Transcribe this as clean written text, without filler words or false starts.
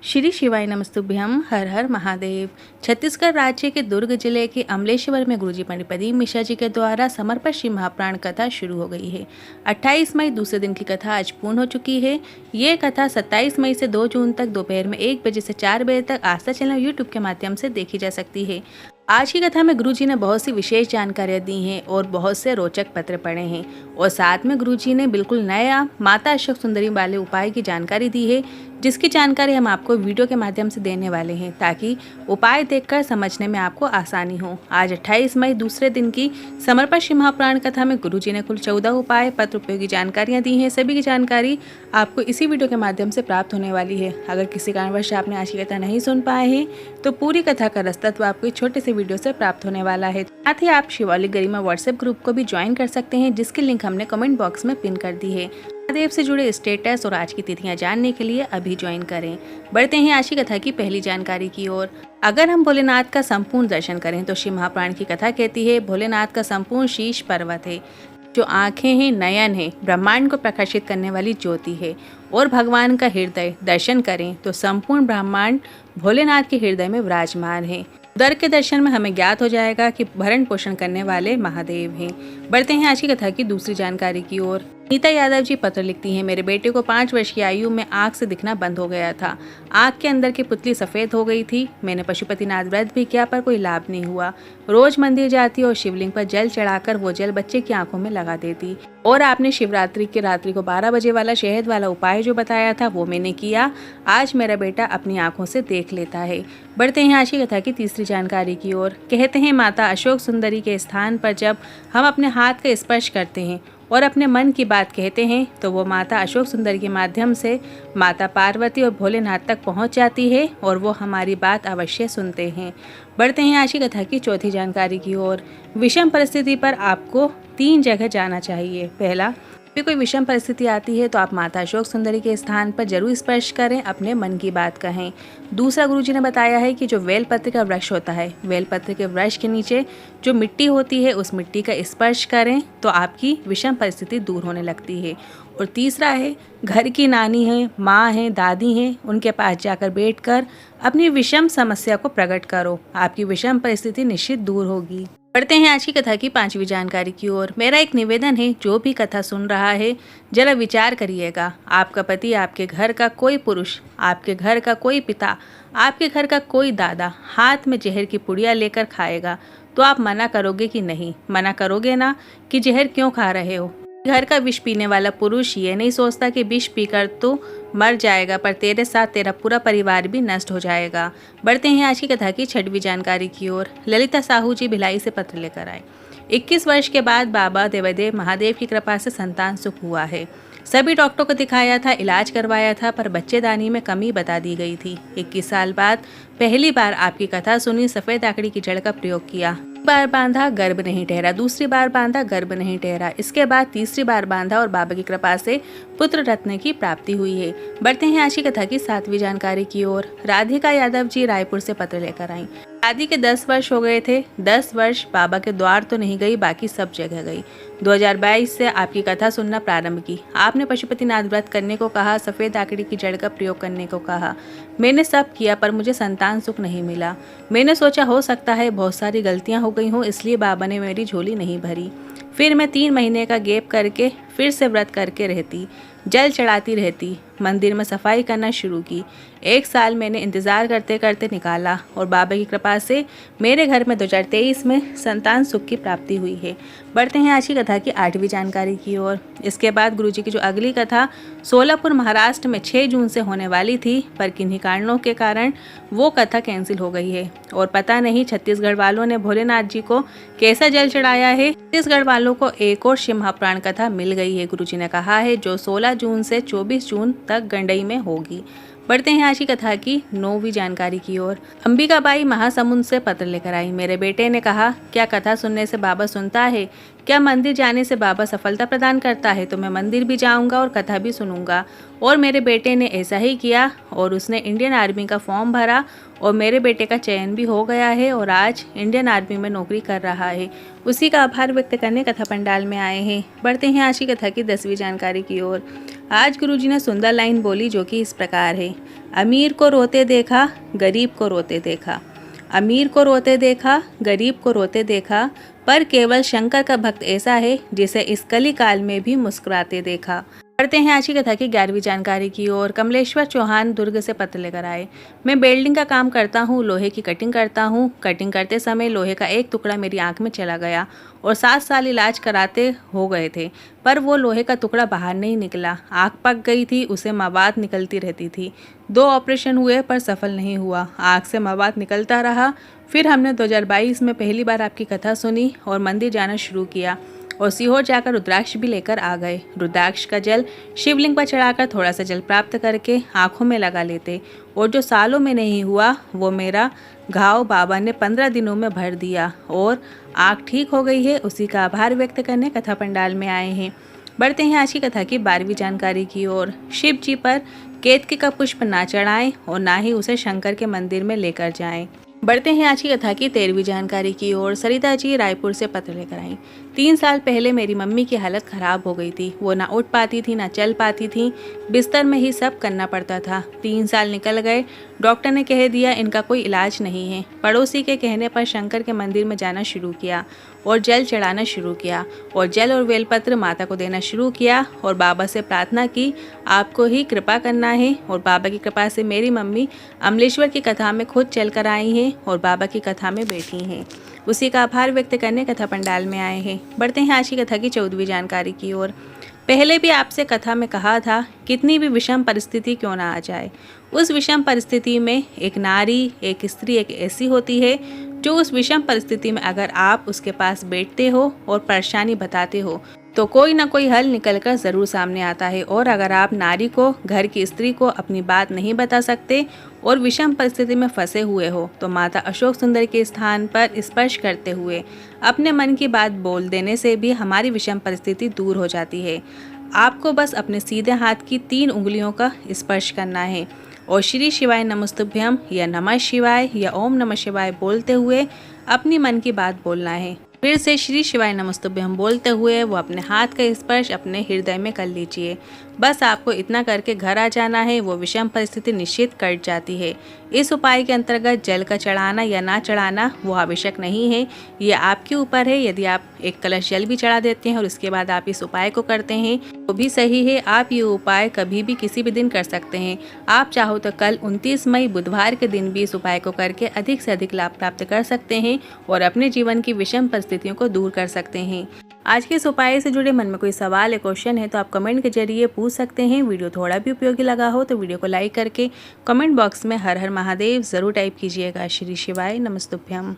श्री शिवाय नमस्तुभ्यम। हर हर महादेव। छत्तीसगढ़ राज्य के दुर्ग जिले के अमलेश्वर में गुरुजी पंडित प्रदीप मिश्रा जी के द्वारा समर्पित श्री महाप्राण कथा शुरू हो गई है। 28 मई दूसरे दिन की कथा आज पूर्ण हो चुकी है। ये कथा 27 मई से 2 जून तक दोपहर में 1 बजे से 4 बजे तक आस्था चैनल यूट्यूब के माध्यम से देखी जा सकती है। आज की कथा में गुरुजी ने बहुत सी विशेष जानकारियां दी हैं और बहुत से रोचक पत्र पढ़े हैं और साथ में गुरुजी ने बिल्कुल नया माता अशोक सुंदरी वाले उपाय की जानकारी दी है, जिसकी जानकारी हम आपको वीडियो के माध्यम से देने वाले हैं ताकि उपाय देखकर समझने में आपको आसानी हो। आज 28 मई दूसरे दिन की समर्पित श्री महाप्राण कथा में गुरुजी ने कुल 14 उपाय पत्र उपयोगी जानकारियां दी हैं। सभी की जानकारी आपको इसी वीडियो के माध्यम से प्राप्त होने वाली है। अगर किसी कारणवश आपने आज की कथा नहीं सुन पाए हैं तो पूरी कथा का रसतत्व आपको इस छोटे से वीडियो से प्राप्त होने वाला है। साथ ही आप शिवालिक गरिमा व्हाट्सएप ग्रुप को भी ज्वाइन कर सकते हैं, जिसकी लिंक हमने कमेंट बॉक्स में पिन कर दी है। महादेव से जुड़े स्टेटस और आज की तिथियां जानने के लिए अभी ज्वाइन करें। बढ़ते हैं आज की कथा की पहली जानकारी की ओर। अगर हम भोलेनाथ का संपूर्ण दर्शन करें तो श्री महाप्राण की कथा कहती है, भोलेनाथ का संपूर्ण शीश पर्वत है, जो आंखें हैं, नयन है, ब्रह्मांड को प्रकाशित करने वाली ज्योति है। और भगवान का हृदय दर्शन करें तो संपूर्ण ब्रह्मांड भोलेनाथ के हृदय में विराजमान है। उदर के दर्शन में हमें ज्ञात हो जाएगा कि भरण पोषण करने वाले महादेव हैं। बढ़ते हैं आज की कथा की दूसरी जानकारी की ओर। नीता यादव जी पत्र लिखती हैं, मेरे बेटे को 5 वर्ष की आयु में आँख से दिखना बंद हो गया था। आँख के अंदर की पुतली सफ़ेद हो गई थी। मैंने पशुपतिनाथ व्रत भी किया पर कोई लाभ नहीं हुआ। रोज मंदिर जाती और शिवलिंग पर जल चढ़ाकर वो जल बच्चे की आंखों में लगा देती। और आपने शिवरात्रि की रात्रि को 12 बजे वाला शहद वाला उपाय जो बताया था वो मैंने किया। आज मेरा बेटा अपनी आंखों से देख लेता है। बढ़ते हैं आज की कथा की तीसरी जानकारी की ओर। कहते हैं माता अशोक सुंदरी के स्थान पर जब हम अपने हाथ का स्पर्श करते हैं और अपने मन की बात कहते हैं तो वो माता अशोक सुंदर के माध्यम से माता पार्वती और भोलेनाथ तक पहुंच जाती है और वो हमारी बात अवश्य सुनते हैं। बढ़ते हैं आज की कथा की चौथी जानकारी की ओर। विषम परिस्थिति पर आपको 3 जगह जाना चाहिए। पहला, भी कोई विषम परिस्थिति आती है तो आप माता अशोक सुंदरी के स्थान पर जरूर स्पर्श करें, अपने मन की बात कहें। दूसरा, गुरुजी ने बताया है कि जो बेलपत्र का वृक्ष होता है, बेलपत्र के वृक्ष के नीचे जो मिट्टी होती है उस मिट्टी का स्पर्श करें तो आपकी विषम परिस्थिति दूर होने लगती है। और तीसरा है, घर की नानी है, माँ है, दादी हैं, उनके पास जाकर बैठकर अपनी विषम समस्या को प्रकट करो, आपकी विषम परिस्थिति निश्चित दूर होगी। बढ़ते हैं आज की कथा की 5वीं जानकारी की ओर। मेरा एक निवेदन है, जो भी कथा सुन रहा है जरा विचार करिएगा। आपका पति, आपके घर का कोई पुरुष, आपके घर का कोई पिता, आपके घर का कोई दादा हाथ में जहर की पुड़िया लेकर खाएगा तो आप मना करोगे कि नहीं? मना करोगे ना कि जहर क्यों खा रहे हो? घर का विष पीने वाला पुरुष ये नहीं सोचता कि विष पीकर तो मर जाएगा, पर तेरे साथ तेरा पूरा परिवार भी नष्ट हो जाएगा। बढ़ते हैं आज की कथा की 6वीं जानकारी की ओर। ललिता साहू जी भिलाई से पत्र लेकर आए। 21 वर्ष के बाद बाबा देवदेव महादेव की कृपा से संतान सुख हुआ है। सभी डॉक्टरों को दिखाया था, इलाज करवाया था, पर बच्चेदानी में कमी बता दी गई थी। 21 साल बाद पहली बार आपकी कथा सुनी, सफ़ेद आकड़ी की जड़ का प्रयोग किया। बार बांधा, गर्भ नहीं ठहरा। दूसरी बार बांधा, गर्भ नहीं ठहरा। इसके बाद तीसरी बार बांधा और बाबा की कृपा से पुत्र रत्न की प्राप्ति हुई है। बढ़ते हैं आज की कथा की 7वीं जानकारी की ओर। राधिका यादव जी रायपुर से पत्र लेकर आई। शादी के 10 वर्ष हो गए थे। 10 वर्ष बाबा के द्वार तो नहीं गई, बाकी सब जगह गई। 2022 से आपकी कथा सुनना प्रारंभ की। आपने पशुपतिनाथ व्रत करने को कहा, सफ़ेद आकड़ी की जड़ का प्रयोग करने को कहा। मैंने सब किया पर मुझे संतान सुख नहीं मिला। मैंने सोचा हो सकता है बहुत सारी गलतियां हो गई हों, इसलिए बाबा ने मेरी झोली नहीं भरी। फिर मैं 3 महीने का गैप करके फिर से व्रत करके रहती, जल चढ़ाती रहती, मंदिर में सफाई करना शुरू की। 1 साल मैंने इंतज़ार करते करते निकाला और बाबा की कृपा से मेरे घर में 2023 में संतान सुख की प्राप्ति हुई है। बढ़ते हैं आज की कथा की 8वीं जानकारी की ओर। इसके बाद गुरुजी की जो अगली कथा सोलापुर महाराष्ट्र में 6 जून से होने वाली थी, पर किन्हीं कारणों के कारण वो कथा कैंसिल हो गई है। और पता नहीं छत्तीसगढ़ वालों ने भोलेनाथ जी को कैसा जल चढ़ाया है, छत्तीसगढ़ वालों को एक और शिव महाप्राण कथा मिल गई है। गुरुजी ने कहा है जो 16 जून से 24 जून तक गंडई में होगी। बढ़ते हैं आज की कथा की 9वीं जानकारी की ओर। अंबिकाबाई महासमुंद से पत्र लेकर आई। मेरे बेटे ने कहा, क्या कथा सुनने से बाबा सुनता है? क्या मंदिर जाने से बाबा सफलता प्रदान करता है? तो मैं मंदिर भी जाऊंगा और कथा भी सुनूंगा। और मेरे बेटे ने ऐसा ही किया और उसने इंडियन आर्मी का फॉर्म भरा और मेरे बेटे का चयन भी हो गया है और आज इंडियन आर्मी में नौकरी कर रहा है। उसी का आभार व्यक्त करने कथा पंडाल में आए हैं। बढ़ते हैं आज की कथा की 10वीं जानकारी की ओर। आज गुरुजी ने सुंदर लाइन बोली जो कि इस प्रकार है। अमीर को रोते देखा, गरीब को रोते देखा। अमीर को रोते देखा, गरीब को रोते देखा, पर केवल शंकर का भक्त ऐसा है जिसे इस कली काल में भी मुस्कुराते देखा। पढ़ते हैं आज की कथा की 11वीं जानकारी की ओर। कमलेश्वर चौहान दुर्ग से पत्र लेकर आए। मैं वेल्डिंग का काम करता हूँ, लोहे की कटिंग करता हूँ। कटिंग करते समय लोहे का एक टुकड़ा मेरी आंख में चला गया और 7 साल इलाज कराते हो गए थे, पर वो लोहे का टुकड़ा बाहर नहीं निकला। आंख पक गई थी, उसे मवाद निकलती रहती थी। 2 ऑपरेशन हुए पर सफल नहीं हुआ। आंख से मवाद निकलता रहा। फिर हमने 2022 में पहली बार आपकी कथा सुनी और मंदिर जाना शुरू किया और सीहोर जाकर रुद्राक्ष भी लेकर आ गए। रुद्राक्ष का जल शिवलिंग पर चढ़ाकर थोड़ा सा जल प्राप्त करके आंखों में लगा लेते और जो सालों में नहीं हुआ वो मेरा घाव बाबा ने 15 दिनों में भर दिया और आंख ठीक हो गई है। उसी का आभार व्यक्त करने कथा पंडाल में आए हैं। बढ़ते हैं आज की कथा की 12वीं जानकारी की ओर। शिव जी पर केतकी का पुष्प ना चढ़ाएं और ना ही उसे शंकर के मंदिर में लेकर जाएं। बढ़ते हैं आज की कथा की 13वीं जानकारी की ओर। सरिता जी रायपुर से पत्र लेकर आई। 3 साल पहले मेरी मम्मी की हालत खराब हो गई थी। वो ना उठ पाती थी ना चल पाती थी। बिस्तर में ही सब करना पड़ता था। 3 साल निकल गए। डॉक्टर ने कह दिया इनका कोई इलाज नहीं है। पड़ोसी के कहने पर शंकर के मंदिर में जाना शुरू किया और जल चढ़ाना शुरू किया और जल और बेलपत्र माता को देना शुरू किया और बाबा से प्रार्थना की आपको ही कृपा करना है। और बाबा की कृपा से मेरी मम्मी अमलेश्वर की कथा में खुद चल कर आई हैं और बाबा की कथा में बैठी हैं। उसी का आभार व्यक्त करने कथा पंडाल में आए हैं। बढ़ते हैं आज की कथा की 14वीं जानकारी की ओर। पहले भी आपसे कथा में कहा था कितनी भी विषम परिस्थिति क्यों ना आ जाए, उस विषम परिस्थिति में एक नारी, एक स्त्री एक ऐसी होती है जो उस विषम परिस्थिति में अगर आप उसके पास बैठते हो और परेशानी बताते हो तो कोई ना कोई हल निकलकर ज़रूर सामने आता है। और अगर आप नारी को, घर की स्त्री को अपनी बात नहीं बता सकते और विषम परिस्थिति में फंसे हुए हो तो माता अशोक सुंदर के स्थान पर स्पर्श करते हुए अपने मन की बात बोल देने से भी हमारी विषम परिस्थिति दूर हो जाती है। आपको बस अपने सीधे हाथ की 3 उंगलियों का स्पर्श करना है और श्री शिवाय नमस्तुभ्यम या नमः शिवाय या ओम नमः शिवाय बोलते हुए अपनी मन की बात बोलना है। फिर से श्री शिवाय नमस्तुभ्यम बोलते हुए वो अपने हाथ का स्पर्श अपने हृदय में कर लीजिए। बस आपको इतना करके घर आ जाना है, वो विषम परिस्थिति निश्चित कट जाती है। इस उपाय के अंतर्गत जल का चढ़ाना या ना चढ़ाना वो आवश्यक नहीं है, ये आपके ऊपर है। यदि आप एक कलश जल भी चढ़ा देते हैं और उसके बाद आप इस उपाय को करते हैं तो भी सही है। आप ये उपाय कभी भी किसी भी दिन कर सकते हैं। आप चाहो तो कल 29 मई बुधवार के दिन भी इस उपाय को करके अधिक से अधिक लाभ प्राप्त कर सकते हैं और अपने जीवन की विषम परिस्थितियों को दूर कर सकते हैं। आज के इस उपाय से जुड़े मन में कोई सवाल या क्वेश्चन है तो आप कमेंट के जरिए पूछ सकते हैं। वीडियो थोड़ा भी उपयोगी लगा हो तो वीडियो को लाइक करके कमेंट बॉक्स में हर हर महादेव जरूर टाइप कीजिएगा। श्री शिवाय नमस्तुभ्यम।